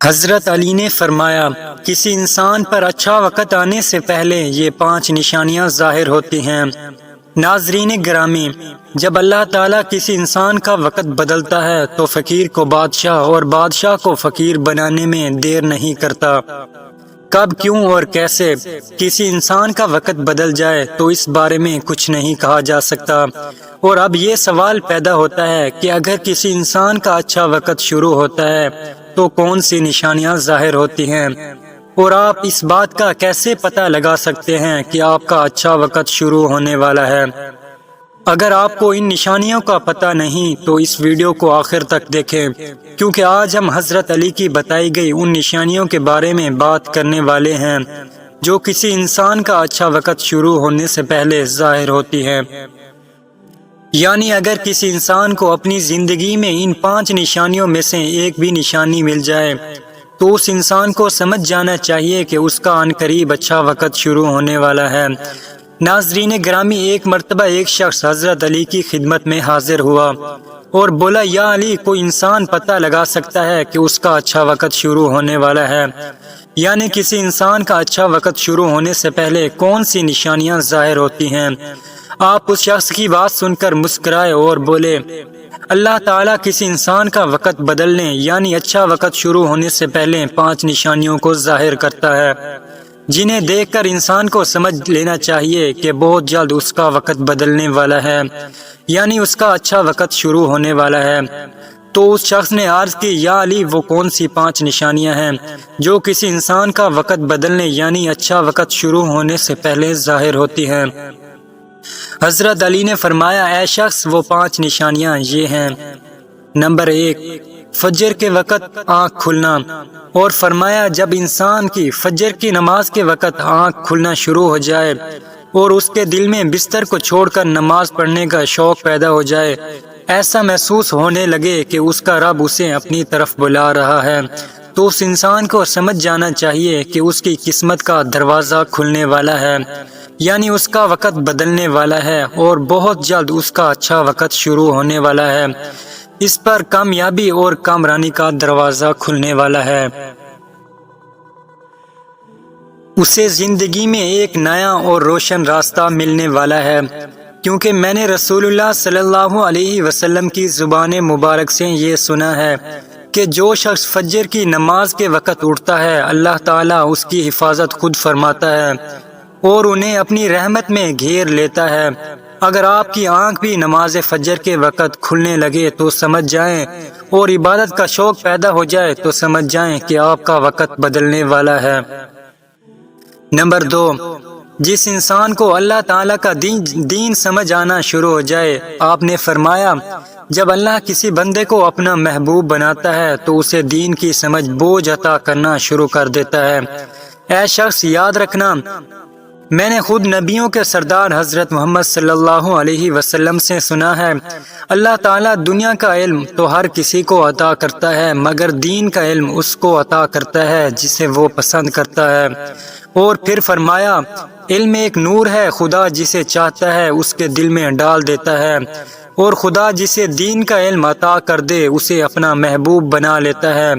حضرت علی نے فرمایا، کسی انسان پر اچھا وقت آنے سے پہلے یہ 5 نشانیاں ظاہر ہوتی ہیں۔ ناظرین گرامی، جب اللہ تعالیٰ کسی انسان کا وقت بدلتا ہے تو فقیر کو بادشاہ اور بادشاہ کو فقیر بنانے میں دیر نہیں کرتا۔ کب، کیوں اور کیسے کسی انسان کا وقت بدل جائے تو اس بارے میں کچھ نہیں کہا جا سکتا، اور اب یہ سوال پیدا ہوتا ہے کہ اگر کسی انسان کا اچھا وقت شروع ہوتا ہے تو کون سی نشانیاں ظاہر ہوتی ہیں، اور آپ اس بات کا کیسے پتہ لگا سکتے ہیں کہ آپ کا اچھا وقت شروع ہونے والا ہے؟ اگر آپ کو ان نشانیوں کا پتہ نہیں تو اس ویڈیو کو آخر تک دیکھیں، کیونکہ آج ہم حضرت علی کی بتائی گئی ان نشانیوں کے بارے میں بات کرنے والے ہیں جو کسی انسان کا اچھا وقت شروع ہونے سے پہلے ظاہر ہوتی ہیں۔ یعنی اگر کسی انسان کو اپنی زندگی میں ان 5 نشانیوں میں سے ایک بھی نشانی مل جائے تو اس انسان کو سمجھ جانا چاہیے کہ اس کا عنقریب اچھا وقت شروع ہونے والا ہے۔ ناظرین گرامی، ایک مرتبہ ایک شخص حضرت علی کی خدمت میں حاضر ہوا اور بولا، یا علی، کوئی انسان پتہ لگا سکتا ہے کہ اس کا اچھا وقت شروع ہونے والا ہے؟ یعنی کسی انسان کا اچھا وقت شروع ہونے سے پہلے کون سی نشانیاں ظاہر ہوتی ہیں؟ آپ اس شخص کی بات سن کر مسکرائے اور بولے، اللہ تعالیٰ کسی انسان کا وقت بدلنے یعنی اچھا وقت شروع ہونے سے پہلے 5 نشانیوں کو ظاہر کرتا ہے، جنہیں دیکھ کر انسان کو سمجھ لینا چاہیے کہ بہت جلد اس کا وقت بدلنے والا ہے، یعنی اس کا اچھا وقت شروع ہونے والا ہے۔ تو اس شخص نے عرض کی، یا علی، وہ کون سی 5 نشانیاں ہیں جو کسی انسان کا وقت بدلنے یعنی اچھا وقت شروع ہونے سے پہلے ظاہر ہوتی ہیں؟ حضرت علی نے فرمایا، اے شخص، وہ 5 نشانیاں یہ ہیں۔ نمبر 1، فجر کے وقت آنکھ کھلنا، اور فرمایا جب انسان کی فجر کی نماز کے وقت آنکھ کھلنا شروع ہو جائے اور اس کے دل میں بستر کو چھوڑ کر نماز پڑھنے کا شوق پیدا ہو جائے، ایسا محسوس ہونے لگے کہ اس کا رب اسے اپنی طرف بلا رہا ہے، تو اس انسان کو سمجھ جانا چاہیے کہ اس کی قسمت کا دروازہ کھلنے والا ہے، یعنی اس کا وقت بدلنے والا ہے اور بہت جلد اس کا اچھا وقت شروع ہونے والا ہے، اس پر کامیابی اور کامرانی کا دروازہ کھلنے والا ہے۔ اسے زندگی میں ایک نیا اور روشن راستہ ملنے والا ہے، کیونکہ میں نے رسول اللہ صلی اللہ علیہ وسلم کی زبان مبارک سے یہ سنا ہے کہ جو شخص فجر کی نماز کے وقت اٹھتا ہے، اللہ تعالیٰ اس کی حفاظت خود فرماتا ہے اور انہیں اپنی رحمت میں گھیر لیتا ہے۔ اگر آپ کی آنکھ بھی نماز فجر کے وقت کھلنے لگے تو سمجھ جائیں، اور عبادت کا شوق پیدا ہو جائے تو سمجھ جائیں کہ آپ کا وقت بدلنے والا ہے۔ نمبر 2، جس انسان کو اللہ تعالیٰ کا دین سمجھ آنا شروع ہو جائے، آپ نے فرمایا جب اللہ کسی بندے کو اپنا محبوب بناتا ہے تو اسے دین کی سمجھ بوجھ عطا کرنا شروع کر دیتا ہے۔ اے شخص، یاد رکھنا، میں نے خود نبیوں کے سردار حضرت محمد صلی اللہ علیہ وسلم سے سنا ہے، اللہ تعالیٰ دنیا کا علم تو ہر کسی کو عطا کرتا ہے، مگر دین کا علم اس کو عطا کرتا ہے جسے وہ پسند کرتا ہے۔ اور پھر فرمایا، علم ایک نور ہے، خدا جسے چاہتا ہے اس کے دل میں ڈال دیتا ہے، اور خدا جسے دین کا علم عطا کر دے اسے اپنا محبوب بنا لیتا ہے۔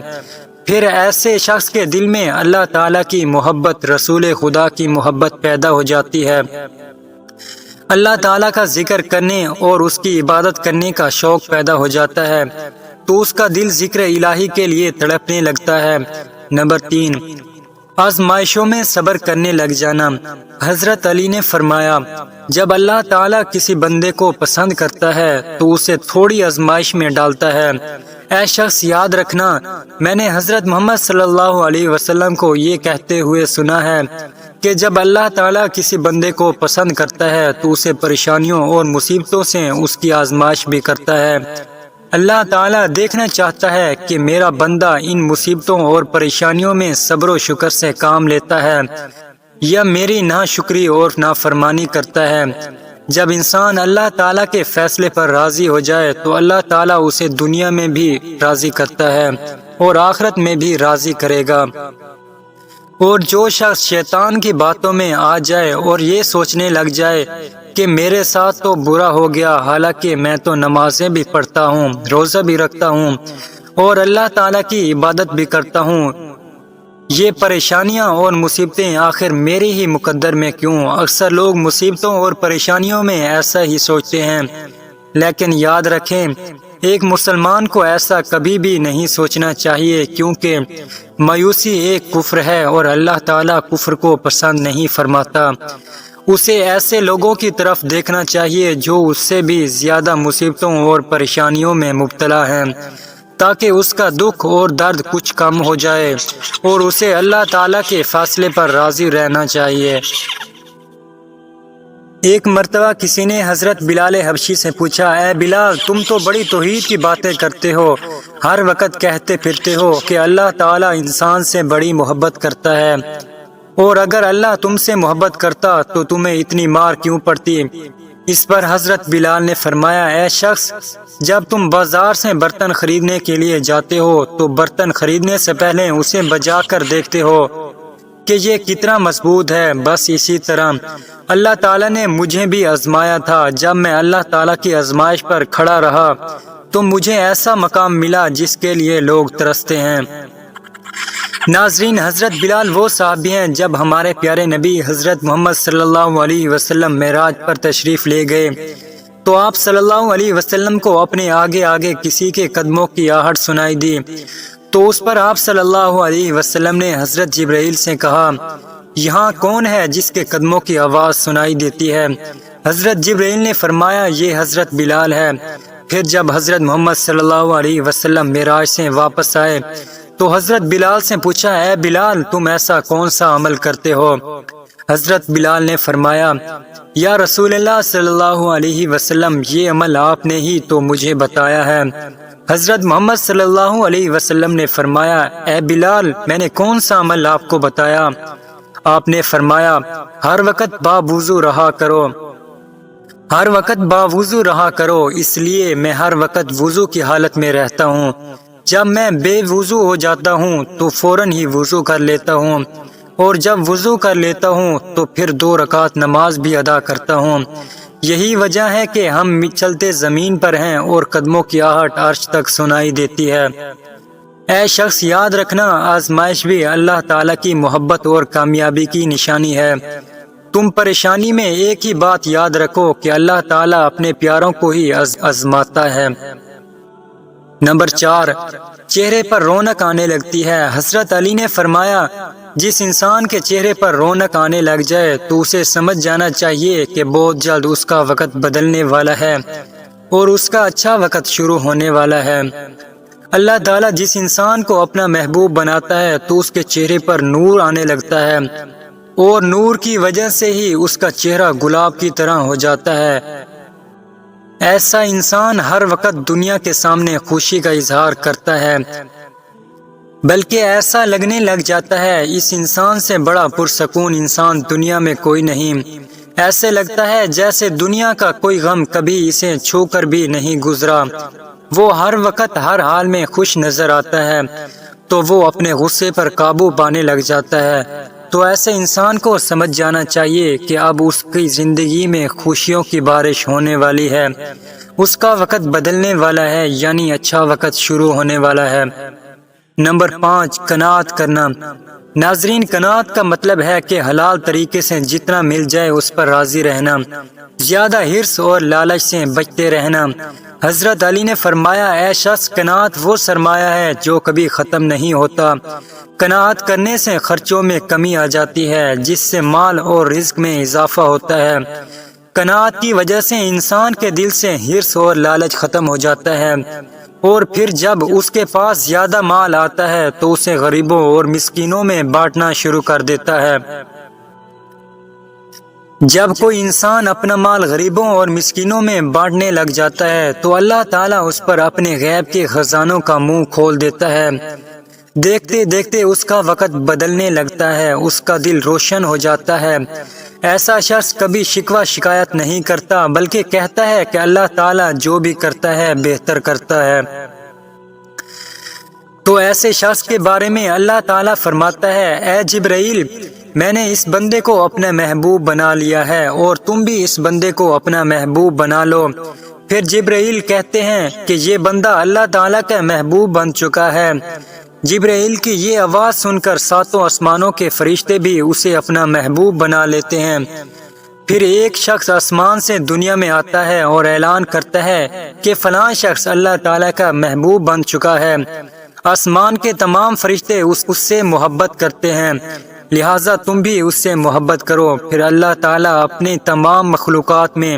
پھر ایسے شخص کے دل میں اللہ تعالیٰ کی محبت، رسول خدا کی محبت پیدا ہو جاتی ہے، اللہ تعالیٰ کا ذکر کرنے اور اس کی عبادت کرنے کا شوق پیدا ہو جاتا ہے، تو اس کا دل ذکر الہی کے لیے تڑپنے لگتا ہے۔ نمبر 3، آزمائشوں میں صبر کرنے لگ جانا۔ حضرت علی نے فرمایا، جب اللہ تعالیٰ کسی بندے کو پسند کرتا ہے تو اسے تھوڑی آزمائش میں ڈالتا ہے۔ اے شخص، یاد رکھنا، میں نے حضرت محمد صلی اللہ علیہ وسلم کو یہ کہتے ہوئے سنا ہے کہ جب اللہ تعالیٰ کسی بندے کو پسند کرتا ہے تو اسے پریشانیوں اور مصیبتوں سے اس کی آزمائش بھی کرتا ہے۔ اللہ تعالیٰ دیکھنا چاہتا ہے کہ میرا بندہ ان مصیبتوں اور پریشانیوں میں صبر و شکر سے کام لیتا ہے یا میری ناشکری اور نافرمانی کرتا ہے۔ جب انسان اللہ تعالیٰ کے فیصلے پر راضی ہو جائے تو اللہ تعالیٰ اسے دنیا میں بھی راضی کرتا ہے اور آخرت میں بھی راضی کرے گا۔ اور جو شخص شیطان کی باتوں میں آ جائے اور یہ سوچنے لگ جائے کہ میرے ساتھ تو برا ہو گیا، حالانکہ میں تو نمازیں بھی پڑھتا ہوں، روزہ بھی رکھتا ہوں اور اللہ تعالیٰ کی عبادت بھی کرتا ہوں، یہ پریشانیاں اور مصیبتیں آخر میرے ہی مقدر میں کیوں؟ اکثر لوگ مصیبتوں اور پریشانیوں میں ایسا ہی سوچتے ہیں، لیکن یاد رکھیں ایک مسلمان کو ایسا کبھی بھی نہیں سوچنا چاہیے، کیونکہ مایوسی ایک کفر ہے اور اللہ تعالیٰ کفر کو پسند نہیں فرماتا۔ اسے ایسے لوگوں کی طرف دیکھنا چاہیے جو اس سے بھی زیادہ مصیبتوں اور پریشانیوں میں مبتلا ہیں، تاکہ اس کا دکھ اور درد کچھ کم ہو جائے اور اسے اللہ تعالیٰ کے فیصلے پر راضی رہنا چاہیے۔ ایک مرتبہ کسی نے حضرت بلال حبشی سے پوچھا، اے بلال، تم تو بڑی توحید کی باتیں کرتے ہو، ہر وقت کہتے پھرتے ہو کہ اللہ تعالیٰ انسان سے بڑی محبت کرتا ہے، اور اگر اللہ تم سے محبت کرتا تو تمہیں اتنی مار کیوں پڑتی؟ اس پر حضرت بلال نے فرمایا، اے شخص، جب تم بازار سے برتن خریدنے کے لیے جاتے ہو تو برتن خریدنے سے پہلے اسے بجا کر دیکھتے ہو کہ یہ کتنا مضبوط ہے۔ بس اسی طرح اللہ تعالیٰ نے مجھے بھی آزمایا تھا، جب میں اللہ تعالیٰ کی آزمائش پر کھڑا رہا تو مجھے ایسا مقام ملا جس کے لیے لوگ ترستے ہیں۔ ناظرین، حضرت بلال وہ صحابی ہیں جب ہمارے پیارے نبی حضرت محمد صلی اللہ علیہ وسلم معراج پر تشریف لے گئے تو آپ صلی اللہ علیہ وسلم کو اپنے آگے آگے کسی کے قدموں کی آہٹ سنائی دی، تو اس پر آپ صلی اللہ علیہ وسلم نے حضرت جبرائیل سے کہا، یہاں کون ہے جس کے قدموں کی آواز سنائی دیتی ہے؟ حضرت جبرائیل نے فرمایا، یہ حضرت بلال ہے۔ پھر جب حضرت محمد صلی اللہ علیہ وسلم معراج سے واپس آئے تو حضرت بلال سے پوچھا، اے بلال، تم ایسا کون سا عمل کرتے ہو؟ حضرت بلال نے فرمایا، یا رسول اللہ صلی اللہ علیہ وسلم، یہ عمل آپ نے ہی تو مجھے بتایا ہے۔ حضرت محمد صلی اللہ علیہ وسلم نے فرمایا، اے بلال، میں نے کون سا عمل آپ کو بتایا؟ آپ نے فرمایا، ہر وقت باوضو رہا کرو، ہر وقت باوضو رہا کرو، اس لیے میں ہر وقت وضو کی حالت میں رہتا ہوں۔ جب میں بے وضو ہو جاتا ہوں تو فوراً ہی وضو کر لیتا ہوں، اور جب وضو کر لیتا ہوں تو پھر 2 رکعت نماز بھی ادا کرتا ہوں۔ یہی وجہ ہے کہ ہم چلتے زمین پر ہیں اور قدموں کی آہٹ عرش تک سنائی دیتی ہے۔ اے شخص، یاد رکھنا، آزمائش بھی اللہ تعالیٰ کی محبت اور کامیابی کی نشانی ہے۔ تم پریشانی میں ایک ہی بات یاد رکھو کہ اللہ تعالیٰ اپنے پیاروں کو ہی آزماتا ہے۔ نمبر 4، چہرے پر رونق آنے لگتی ہے۔ حضرت علی نے فرمایا، جس انسان کے چہرے پر رونق آنے لگ جائے تو اسے سمجھ جانا چاہیے کہ بہت جلد اس کا وقت بدلنے والا ہے اور اس کا اچھا وقت شروع ہونے والا ہے۔ اللہ تعالیٰ جس انسان کو اپنا محبوب بناتا ہے تو اس کے چہرے پر نور آنے لگتا ہے، اور نور کی وجہ سے ہی اس کا چہرہ گلاب کی طرح ہو جاتا ہے۔ ایسا انسان ہر وقت دنیا کے سامنے خوشی کا اظہار کرتا ہے، بلکہ ایسا لگنے لگ جاتا ہے اس انسان سے بڑا پرسکون انسان دنیا میں کوئی نہیں۔ ایسے لگتا ہے جیسے دنیا کا کوئی غم کبھی اسے چھو کر بھی نہیں گزرا۔ وہ ہر وقت ہر حال میں خوش نظر آتا ہے تو وہ اپنے غصے پر قابو پانے لگ جاتا ہے۔ تو ایسے انسان کو سمجھ جانا چاہیے کہ اب اس کی زندگی میں خوشیوں کی بارش ہونے والی ہے، اس کا وقت بدلنے والا ہے، یعنی اچھا وقت شروع ہونے والا ہے۔ نمبر 5، قناعت کرنا۔ ناظرین، قناعت کا مطلب ہے کہ حلال طریقے سے جتنا مل جائے اس پر راضی رہنا، زیادہ حرص اور لالچ سے بچتے رہنا۔ حضرت علی نے فرمایا، اے شخص، قناعت وہ سرمایہ ہے جو کبھی ختم نہیں ہوتا۔ قناعت کرنے سے خرچوں میں کمی آ جاتی ہے، جس سے مال اور رزق میں اضافہ ہوتا ہے۔ قناعت کی وجہ سے انسان کے دل سے حرص اور لالچ ختم ہو جاتا ہے، اور پھر جب اس کے پاس زیادہ مال آتا ہے تو اسے غریبوں اور مسکینوں میں بانٹنا شروع کر دیتا ہے۔ جب کوئی انسان اپنا مال غریبوں اور مسکینوں میں بانٹنے لگ جاتا ہے تو اللہ تعالیٰ اس پر اپنے غیب کے خزانوں کا منہ کھول دیتا ہے۔ دیکھتے دیکھتے اس کا وقت بدلنے لگتا ہے، اس کا دل روشن ہو جاتا ہے۔ ایسا شخص کبھی شکوہ شکایت نہیں کرتا، بلکہ کہتا ہے کہ اللہ تعالیٰ جو بھی کرتا ہے بہتر کرتا ہے۔ تو ایسے شخص کے بارے میں اللہ تعالیٰ فرماتا ہے، اے جبرائیل، میں نے اس بندے کو اپنا محبوب بنا لیا ہے، اور تم بھی اس بندے کو اپنا محبوب بنا لو۔ پھر جبرائیل کہتے ہیں کہ یہ بندہ اللہ تعالیٰ کا محبوب بن چکا ہے۔ جبرائیل کی یہ آواز سن کر ساتوں آسمانوں کے فرشتے بھی اسے اپنا محبوب بنا لیتے ہیں۔ پھر ایک شخص آسمان سے دنیا میں آتا ہے اور اعلان کرتا ہے کہ فلاں شخص اللہ تعالیٰ کا محبوب بن چکا ہے۔ آسمان کے تمام فرشتے اس سے محبت کرتے ہیں، لہٰذا تم بھی اس سے محبت کرو۔ پھر اللہ تعالیٰ اپنے تمام مخلوقات میں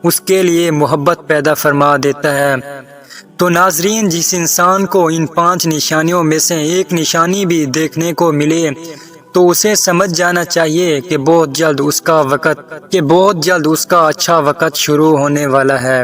اس کے لیے محبت پیدا فرما دیتا ہے۔ تو ناظرین، جس انسان کو ان 5 نشانیوں میں سے ایک نشانی بھی دیکھنے کو ملے تو اسے سمجھ جانا چاہیے کہ بہت جلد اس کا اچھا وقت شروع ہونے والا ہے۔